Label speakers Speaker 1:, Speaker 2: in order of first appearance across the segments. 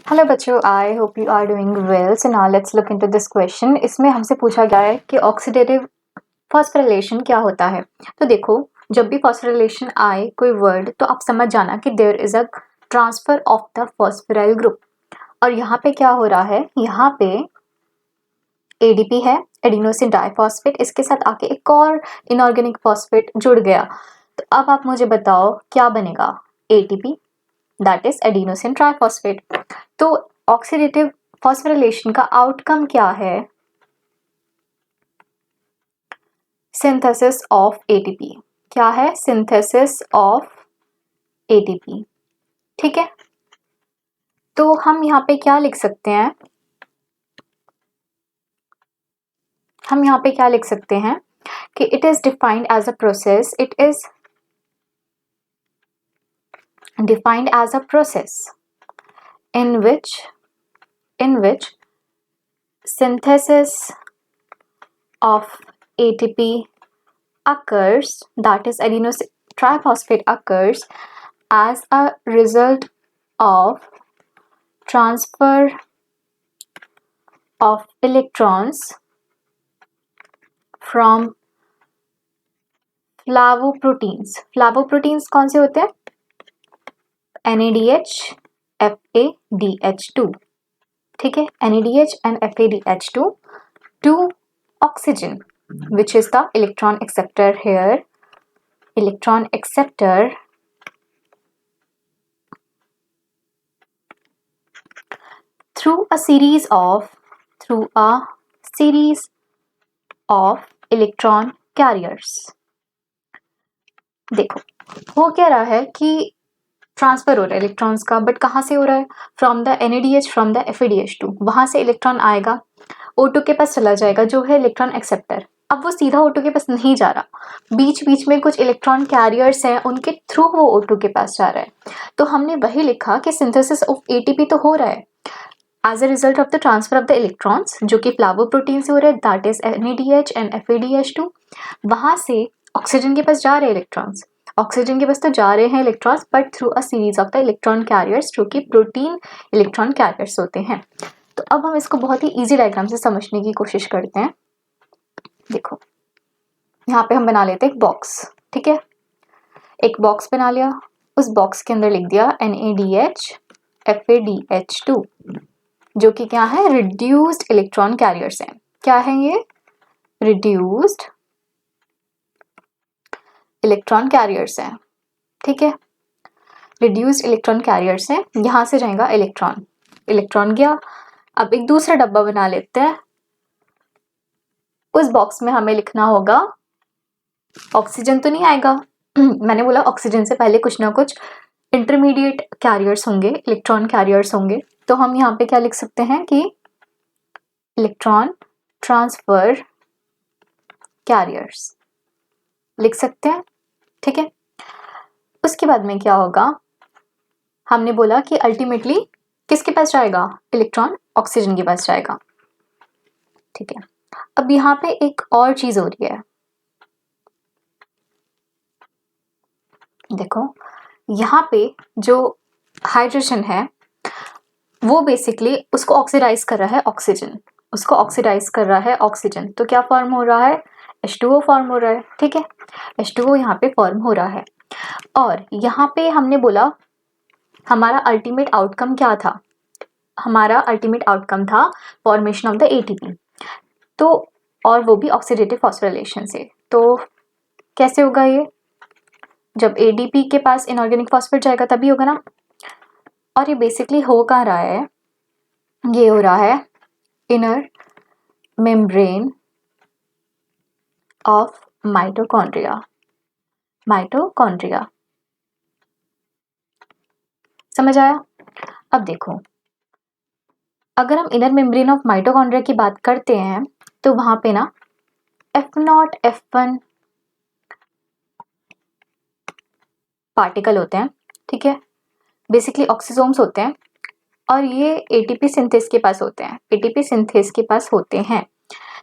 Speaker 1: Hello बच्चों, I hope you are doing well. So now let's look into this question. इसमें हमसे पूछा गया है कि ऑक्सीडेटिव फॉस्फोरिलेशन क्या होता है। तो देखो, जब भी फॉस्फोरिलेशन आए कोई वर्ड, तो आप समझ जाना कि there is a transfer of the phosphoryl group. और यहाँ पे क्या हो रहा है, यहाँ पे एडीपी है, एडिनोसिन डाइफॉस्फेट, इसके साथ आके एक और इनऑर्गेनिक फॉस्फेट जुड़ गया। तो अब आप मुझे बताओ क्या बनेगा, ATP, that is adenosine triphosphate. तो ऑक्सीडेटिव फॉस्फोरिलेशन का आउटकम क्या है, सिंथेसिस ऑफ एटीपी। क्या है, सिंथेसिस ऑफ एटीपी। ठीक है, तो हम यहाँ पे क्या लिख सकते हैं, हम यहाँ पे क्या लिख सकते हैं कि it is defined as a process, it is defined as a process in which synthesis of ATP occurs, that is adenosine triphosphate occurs as a result of transfer of electrons from फ्लावोप्रोटीन्स। फ्लावोप्रोटीन्स कौन से होते हैं, NADH FADH2। ठीक है, NADH and FADH2 to oxygen, which is the electron acceptor here. Electron acceptor through a series of electron carriers. देखो, हो क्या रहा है कि ट्रांसफर हो रहा है इलेक्ट्रॉन्स का, बट कहाँ से हो रहा है, from the NADH from the FADH2। वहां से इलेक्ट्रॉन आएगा, O2 के पास चला जाएगा, जो है इलेक्ट्रॉन एक्सेप्टर। अब वो सीधा O2 के पास नहीं जा रहा, बीच बीच में कुछ इलेक्ट्रॉन कैरियर्स हैं, उनके थ्रू वो O2 के पास जा रहा है। तो हमने वही लिखा कि सिंथेसिस ऑफ ATP तो हो रहा है as a result of the transfer of the electrons, जो कि फ्लावोप्रोटीन से हो रहा है, that is NADH and FADH2। वहां से ऑक्सीजन के पास जा रहे हैं इलेक्ट्रॉन्स, ऑक्सीजन के पास तो जा रहे हैं electrons, but through a series of the electron carriers, जो कि प्रोटीन इलेक्ट्रॉन कैरियर्स होते हैं। तो अब हम इसको बहुत ही इजी डायग्राम से समझने की कोशिश करते हैं। देखो, यहाँ पे हम बना लेते हैं एक बॉक्स। ठीक है, एक बॉक्स बना लिया, उस बॉक्स के अंदर लिख दिया NADH FADH2, जो कि क्या है, रिड्यूस्ड इलेक्ट्रॉन कैरियर्स हैं। क्या है ये, रिड्यूस्ड इलेक्ट्रॉन कैरियर्स हैं। ठीक है, रिड्यूस्ड इलेक्ट्रॉन कैरियर्स हैं, यहां से जाएगा इलेक्ट्रॉन, इलेक्ट्रॉन गया। अब एक दूसरा डब्बा बना लेते हैं, उस बॉक्स में हमें लिखना होगा, ऑक्सीजन तो नहीं आएगा मैंने बोला ऑक्सीजन से पहले कुछ ना कुछ इंटरमीडिएट कैरियर्स होंगे, इलेक्ट्रॉन कैरियर्स होंगे। तो हम यहाँ पे क्या लिख सकते हैं कि इलेक्ट्रॉन ट्रांसफर कैरियर्स लिख सकते हैं। ठीक है, उसके बाद में क्या होगा, हमने बोला कि अल्टीमेटली किसके पास जाएगा, इलेक्ट्रॉन ऑक्सीजन के पास जाएगा। ठीक है, अब यहाँ पे एक और चीज हो रही है, देखो यहाँ पे जो हाइड्रोजन है वो बेसिकली उसको ऑक्सीडाइज कर रहा है ऑक्सीजन, उसको ऑक्सीडाइज कर रहा है ऑक्सीजन। तो क्या फॉर्म हो रहा है, H2O फॉर्म हो रहा है। ठीक है, H2O यहाँ पे फॉर्म हो रहा है। और यहाँ पे हमने बोला हमारा अल्टीमेट आउटकम क्या था, हमारा अल्टीमेट आउटकम था फॉर्मेशन ऑफ द ATP। तो और वो भी ऑक्सीडेटिव फॉस्फोरिलेशन से। तो कैसे होगा ये, जब ADP के पास इनऑर्गेनिक फॉस्फेट जाएगा तभी होगा ना। और ये बेसिकली हो कहाँ रहा है, ये हो रहा है inner membrane of mitochondria. Mitochondria समझ आया। अब देखो, अगर हम इनर मेम्ब्रेन ऑफ माइटोकॉन्ड्रिया की बात करते हैं तो वहां पे ना F0 F1 पार्टिकल होते हैं। ठीक है, बेसिकली ऑक्सीसोम्स होते हैं, और ये ATP सिंथेस के पास होते हैं, ATP सिंथेस के पास होते हैं।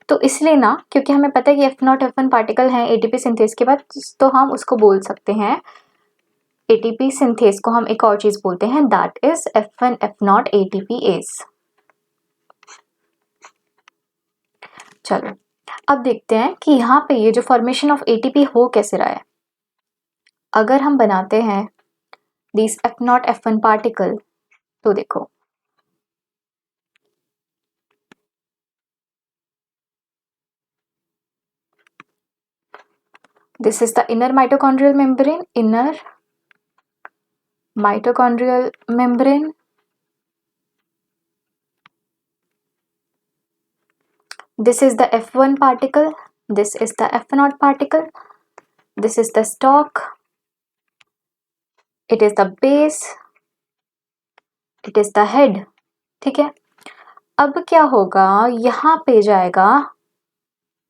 Speaker 1: तो इसलिए ना, क्योंकि हमें पता है कि F0 F1 पार्टिकल हैं ATP सिंथेस के पास, तो हम उसको बोल सकते हैं एटीपी सिंथेस को हम एक और चीज बोलते हैं, दैट इज F1F0 ATPase। चलो अब देखते हैं कि यहाँ पे ये जो फॉर्मेशन ऑफ एटीपी हो कैसे रहा है। अगर हम बनाते हैं दिस F0 F1 पार्टिकल, तो देखो this is the inner mitochondrial membrane, this is the F1 particle, this is the F0 particle, this is the stalk, it is the base, it is the head। ठीक है, अब क्या होगा, यहाँ पे जाएगा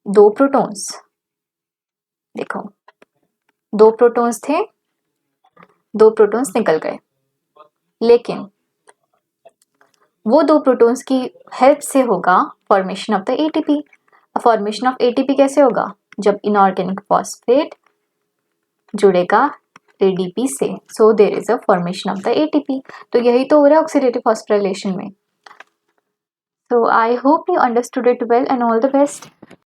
Speaker 1: 2 प्रोटॉन्स। देखो 2 प्रोटॉन्स थे, 2 प्रोटॉन्स निकल गए, लेकिन वो 2 प्रोटॉन्स की हेल्प से होगा formation of the ATP. Formation of ATP कैसे होगा, जब इनऑर्गेनिक फॉस्फेट जुड़ेगा एडीपी से, so there is a formation of the ATP. तो यही तो हो रहा है ऑक्सीडेटिव फॉस्फोराइलेशन में। So I hope you understood it well and all the best.